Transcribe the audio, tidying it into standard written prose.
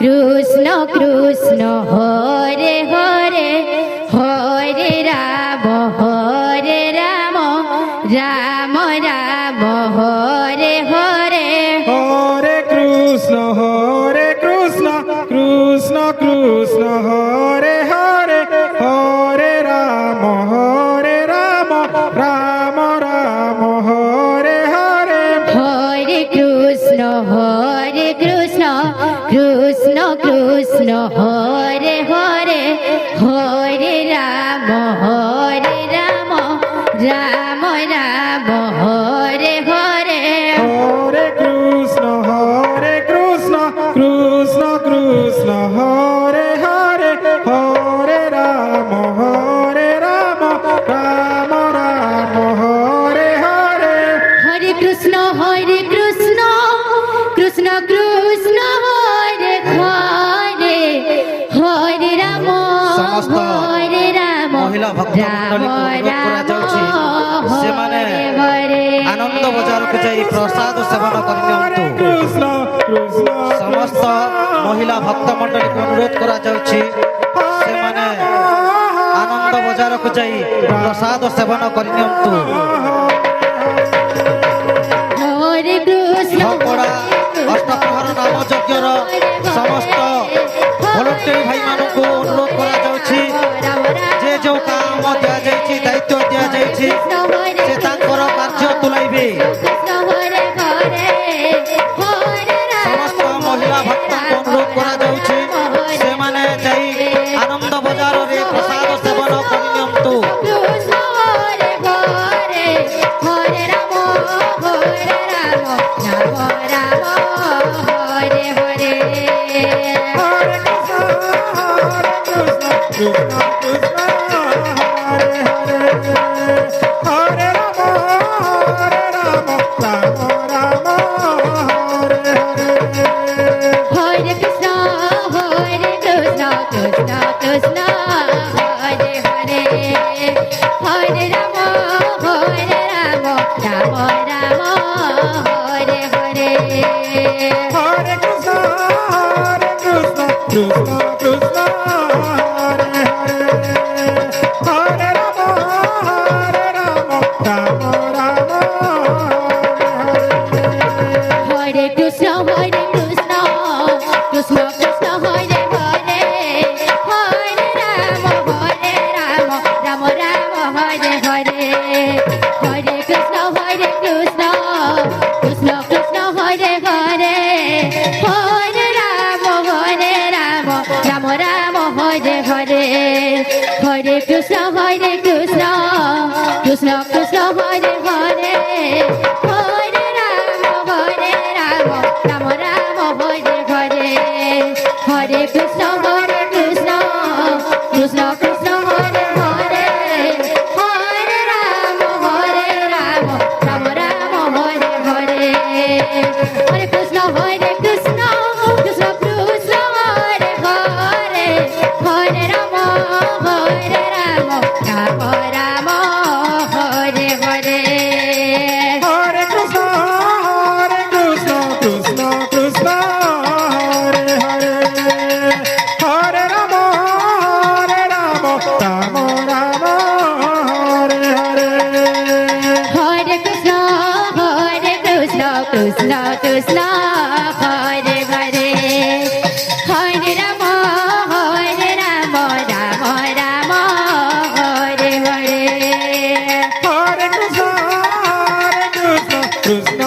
কৃষ্ণ কৃষ্ণ হরে হরে হরে রাম রাম রাম হরে হরে হরে কৃষ্ণ কৃষ্ণ কৃষ্ণ হরে হরে হরে রাম রাম রাম হরে হরে হরে কৃষ্ণ কৃষ্ণ কৃষ্ণ হরে হরে হরে রাম রাম রাম হরে হরে হরে কৃষ্ণ কৃষ্ণ কৃষ্ণ হরে হরে হরে রাম রাম রাম হরে হরে হরে কৃষ্ণ কৃষ্ণ কৃষ্ণ হরে হরে হরে রাম সমস্ত হরে রাম মহিলা ভক্তমণ্ডলীକୁ অনুରୋଧ କରାଯାଉଛି ସେମାନେ ଆନନ୍ଦ ବଜାରକୁ ଯାଇ ପ୍ରସାଦ ସେବନ କରିନିଅନ୍ତୁ। କୃଷ୍ଣ କୃଷ୍ଣ ସମସ୍ତ ମହିଳା ଭକ୍ତମଣ୍ଡଳୀକୁ ଅନୁରୋଧ କରାଯାଉଛି ସେମାନେ ଆନନ୍ଦ ବଜାରକୁ ଯାଇ ପ୍ରସାଦ ସେବନ କରିନିଅନ୍ତୁ। ହରେ କୃଷ୍ଣ ଭୋଗପଡ଼ା ଅଷ୍ଟପ୍ରହର ନାମ ଯଜ୍ଞର ସମସ୍ତ ଭଲଣ୍ଟିୟର ଭାଇମାନଙ୍କୁ ଅନୁରୋଧ କରାଯାଉଛି ଯେ ଯେଉଁ କାମ ଦିଆଯାଇଛି ଦାୟିତ୍ୱ ଦିଆଯାଇଛି ସେ ତାଙ୍କର କାର୍ଯ୍ୟ ତୁଲାଇବେ। ସମସ୍ତ ମହିଳା ଭକ୍ତଙ୍କୁ ଅନୁରୋଧ କରାଯାଉଛି ସେମାନେ ଯାଇ ଆନନ୍ଦ ବଜାରରେ ପ୍ରସାଦ ସେବନ କରିନିଅନ୍ତୁ। Hare Krishna Krishna Krishna Hare Hare Hare Rama Rama Rama Hare Hare Hare Krishna Krishna Krishna Hare Hare Hare Rama Rama Rama Hare Hare Hare Krishna Krishna Krishna Hare Hare Hare Rama Rama Rama Hare Hare Hare Krishna Krishna Krishna Hare Hare Hare Rama Rama Rama Hare Hare Hare Krishna Krishna Krishna Hare Hare Hare Rama Rama Rama Hare Hare Hare Krishna Krishna